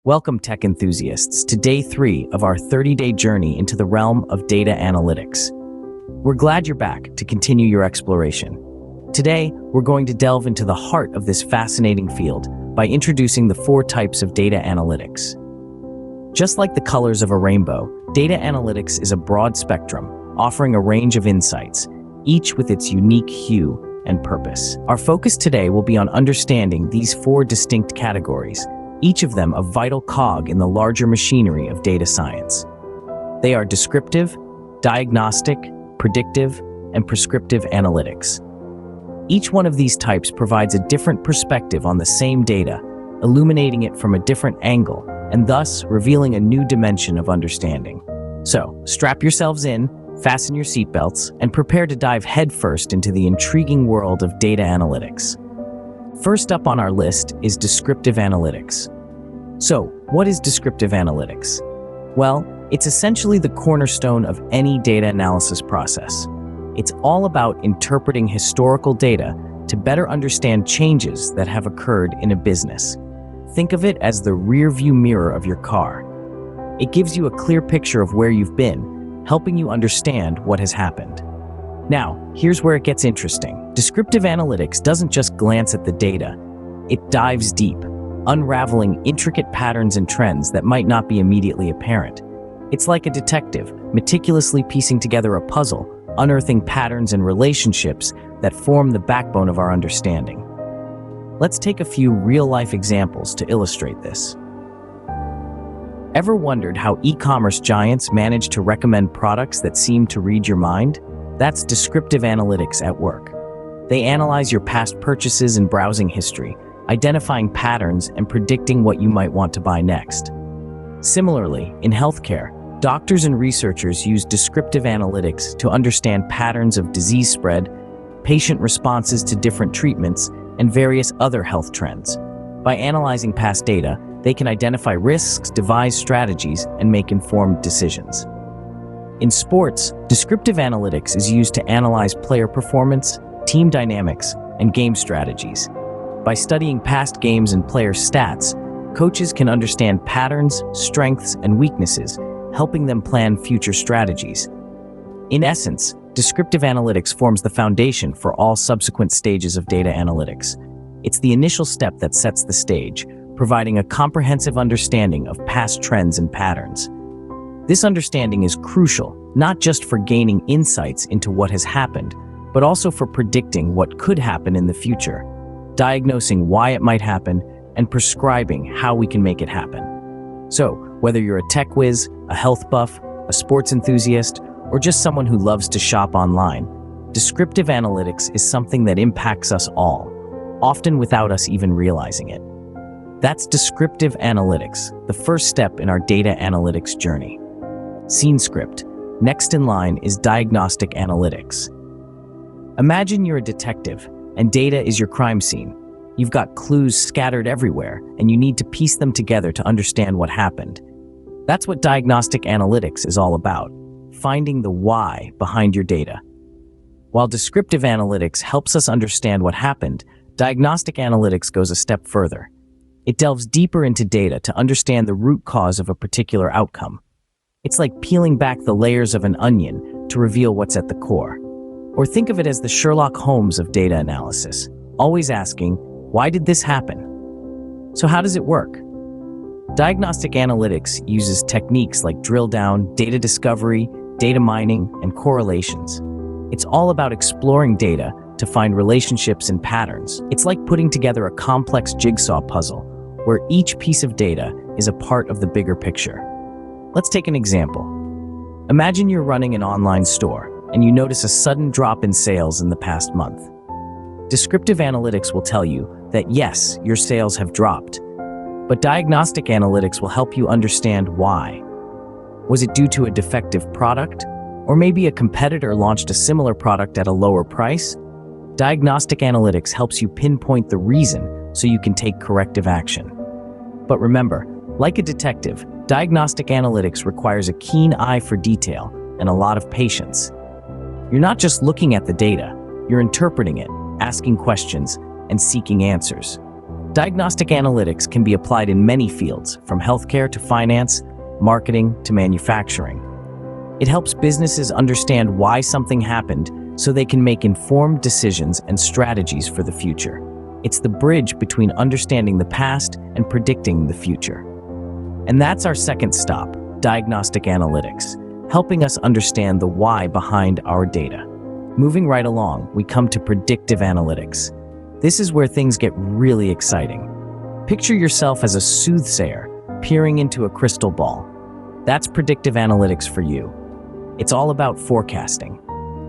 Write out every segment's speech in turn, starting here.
Welcome, tech enthusiasts, to day 3 of our 30-day journey into the realm of data analytics. We're glad you're back to continue your exploration. Today, we're going to delve into the heart of this fascinating field by introducing the 4 types of data analytics. Just like the colors of a rainbow, data analytics is a broad spectrum, offering a range of insights, each with its unique hue and purpose. Our focus today will be on understanding these 4 distinct categories, each of them a vital cog in the larger machinery of data science. They are descriptive, diagnostic, predictive, and prescriptive analytics. Each one of these types provides a different perspective on the same data, illuminating it from a different angle, and thus revealing a new dimension of understanding. So, strap yourselves in, fasten your seatbelts, and prepare to dive headfirst into the intriguing world of data analytics. First up on our list is descriptive analytics. So, what is descriptive analytics? Well, it's essentially the cornerstone of any data analysis process. It's all about interpreting historical data to better understand changes that have occurred in a business. Think of it as the rear-view mirror of your car. It gives you a clear picture of where you've been, helping you understand what has happened. Now, here's where it gets interesting. Descriptive analytics doesn't just glance at the data, it dives deep, unraveling intricate patterns and trends that might not be immediately apparent. It's like a detective, meticulously piecing together a puzzle, unearthing patterns and relationships that form the backbone of our understanding. Let's take a few real-life examples to illustrate this. Ever wondered how e-commerce giants manage to recommend products that seem to read your mind? That's descriptive analytics at work. They analyze your past purchases and browsing history, identifying patterns and predicting what you might want to buy next. Similarly, in healthcare, doctors and researchers use descriptive analytics to understand patterns of disease spread, patient responses to different treatments, and various other health trends. By analyzing past data, they can identify risks, devise strategies, and make informed decisions. In sports, descriptive analytics is used to analyze player performance, team dynamics, and game strategies. By studying past games and player stats, coaches can understand patterns, strengths, and weaknesses, helping them plan future strategies. In essence, descriptive analytics forms the foundation for all subsequent stages of data analytics. It's the initial step that sets the stage, providing a comprehensive understanding of past trends and patterns. This understanding is crucial, not just for gaining insights into what has happened, but also for predicting what could happen in the future, diagnosing why it might happen, and prescribing how we can make it happen. So, whether you're a tech whiz, a health buff, a sports enthusiast, or just someone who loves to shop online, descriptive analytics is something that impacts us all, often without us even realizing it. That's descriptive analytics, the first step in our data analytics journey. Scene script. Next in line is diagnostic analytics. Imagine you're a detective, and data is your crime scene. You've got clues scattered everywhere, and you need to piece them together to understand what happened. That's what diagnostic analytics is all about, finding the why behind your data. While descriptive analytics helps us understand what happened, diagnostic analytics goes a step further. It delves deeper into data to understand the root cause of a particular outcome. It's like peeling back the layers of an onion to reveal what's at the core. Or think of it as the Sherlock Holmes of data analysis, always asking, why did this happen? So how does it work? Diagnostic analytics uses techniques like drill down, data discovery, data mining, and correlations. It's all about exploring data to find relationships and patterns. It's like putting together a complex jigsaw puzzle, where each piece of data is a part of the bigger picture. Let's take an example. Imagine you're running an online store, and you notice a sudden drop in sales in the past month. Descriptive analytics will tell you that yes, your sales have dropped, but diagnostic analytics will help you understand why. Was it due to a defective product? Or maybe a competitor launched a similar product at a lower price? Diagnostic analytics helps you pinpoint the reason so you can take corrective action. But remember, like a detective, diagnostic analytics requires a keen eye for detail and a lot of patience. You're not just looking at the data, you're interpreting it, asking questions, and seeking answers. Diagnostic analytics can be applied in many fields, from healthcare to finance, marketing to manufacturing. It helps businesses understand why something happened so they can make informed decisions and strategies for the future. It's the bridge between understanding the past and predicting the future. And that's our second stop, diagnostic analytics, helping us understand the why behind our data. Moving right along, we come to predictive analytics. This is where things get really exciting. Picture yourself as a soothsayer peering into a crystal ball. That's predictive analytics for you. It's all about forecasting.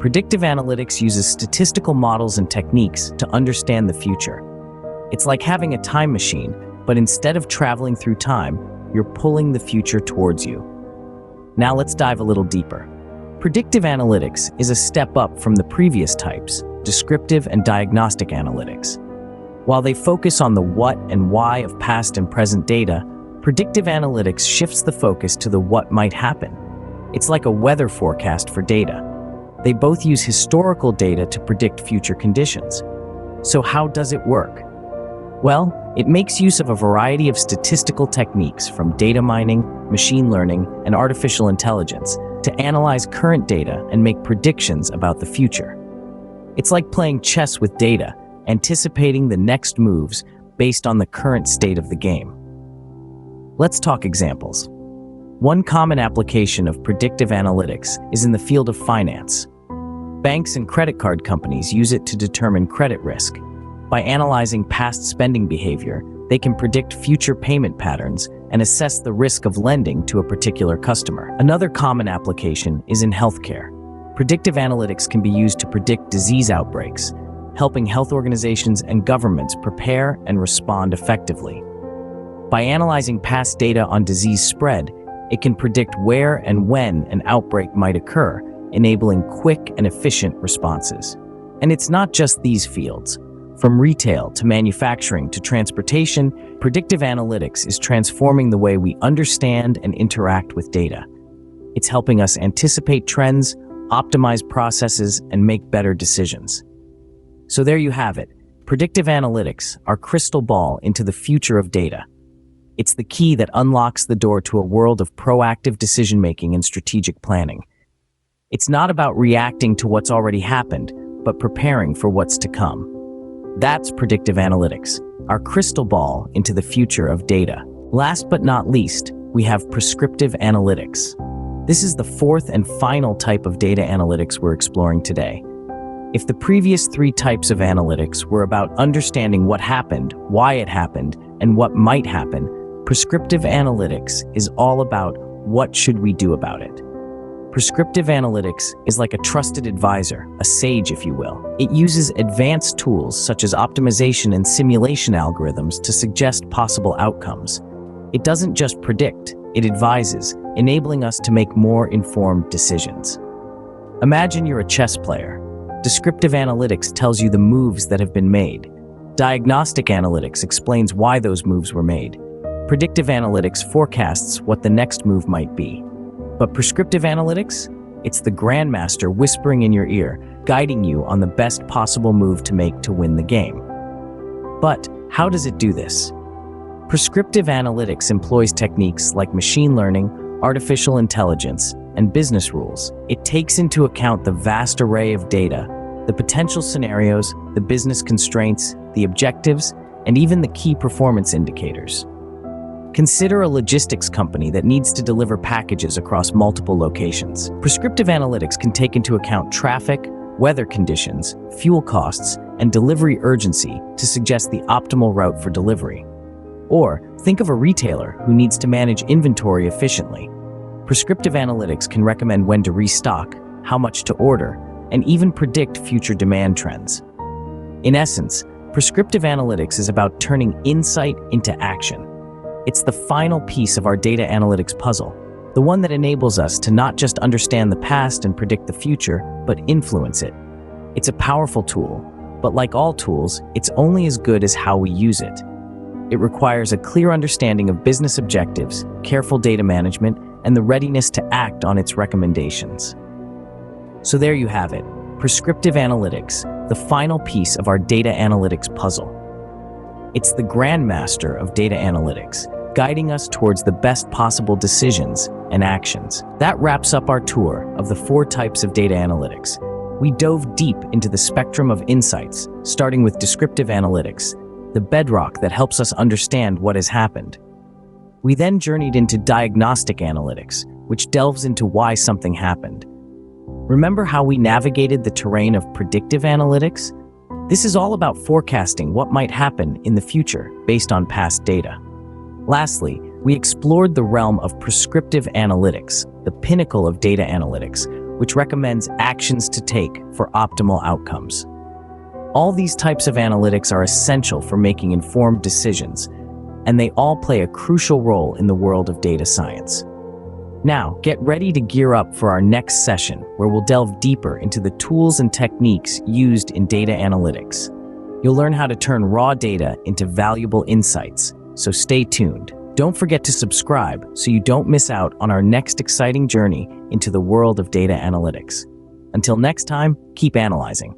Predictive analytics uses statistical models and techniques to understand the future. It's like having a time machine, but instead of traveling through time, you're pulling the future towards you. Now let's dive a little deeper. Predictive analytics is a step up from the previous types, descriptive and diagnostic analytics. While they focus on the what and why of past and present data, predictive analytics shifts the focus to the what might happen. It's like a weather forecast for data. They both use historical data to predict future conditions. So how does it work? Well, it makes use of a variety of statistical techniques from data mining, machine learning, and artificial intelligence to analyze current data and make predictions about the future. It's like playing chess with data, anticipating the next moves based on the current state of the game. Let's talk examples. One common application of predictive analytics is in the field of finance. Banks and credit card companies use it to determine credit risk. By analyzing past spending behavior, they can predict future payment patterns and assess the risk of lending to a particular customer. Another common application is in healthcare. Predictive analytics can be used to predict disease outbreaks, helping health organizations and governments prepare and respond effectively. By analyzing past data on disease spread, it can predict where and when an outbreak might occur, enabling quick and efficient responses. And it's not just these fields. From retail to manufacturing to transportation, predictive analytics is transforming the way we understand and interact with data. It's helping us anticipate trends, optimize processes, and make better decisions. So there you have it. Predictive analytics, our crystal ball into the future of data. It's the key that unlocks the door to a world of proactive decision-making and strategic planning. It's not about reacting to what's already happened, but preparing for what's to come. That's predictive analytics, our crystal ball into the future of data. Last but not least, we have prescriptive analytics. This is the fourth and final type of data analytics we're exploring today. If the previous three types of analytics were about understanding what happened, why it happened, and what might happen, prescriptive analytics is all about what should we do about it. Prescriptive analytics is like a trusted advisor, a sage if you will. It uses advanced tools such as optimization and simulation algorithms to suggest possible outcomes. It doesn't just predict, it advises, enabling us to make more informed decisions. Imagine you're a chess player. Descriptive analytics tells you the moves that have been made. Diagnostic analytics explains why those moves were made. Predictive analytics forecasts what the next move might be. But prescriptive analytics? It's the grandmaster whispering in your ear, guiding you on the best possible move to make to win the game. But how does it do this? Prescriptive analytics employs techniques like machine learning, artificial intelligence, and business rules. It takes into account the vast array of data, the potential scenarios, the business constraints, the objectives, and even the key performance indicators. Consider a logistics company that needs to deliver packages across multiple locations. Prescriptive analytics can take into account traffic, weather conditions, fuel costs, and delivery urgency to suggest the optimal route for delivery. Or think of a retailer who needs to manage inventory efficiently. Prescriptive analytics can recommend when to restock, how much to order, and even predict future demand trends. In essence, prescriptive analytics is about turning insight into action. It's the final piece of our data analytics puzzle, the one that enables us to not just understand the past and predict the future, but influence it. It's a powerful tool, but like all tools, it's only as good as how we use it. It requires a clear understanding of business objectives, careful data management, and the readiness to act on its recommendations. So there you have it, prescriptive analytics, the final piece of our data analytics puzzle. It's the grandmaster of data analytics, guiding us towards the best possible decisions and actions. That wraps up our tour of the 4 types of data analytics. We dove deep into the spectrum of insights, starting with descriptive analytics, the bedrock that helps us understand what has happened. We then journeyed into diagnostic analytics, which delves into why something happened. Remember how we navigated the terrain of predictive analytics? This is all about forecasting what might happen in the future based on past data. Lastly, we explored the realm of prescriptive analytics, the pinnacle of data analytics, which recommends actions to take for optimal outcomes. All these types of analytics are essential for making informed decisions, and they all play a crucial role in the world of data science. Now, get ready to gear up for our next session, where we'll delve deeper into the tools and techniques used in data analytics. You'll learn how to turn raw data into valuable insights, so stay tuned. Don't forget to subscribe so you don't miss out on our next exciting journey into the world of data analytics. Until next time, keep analyzing.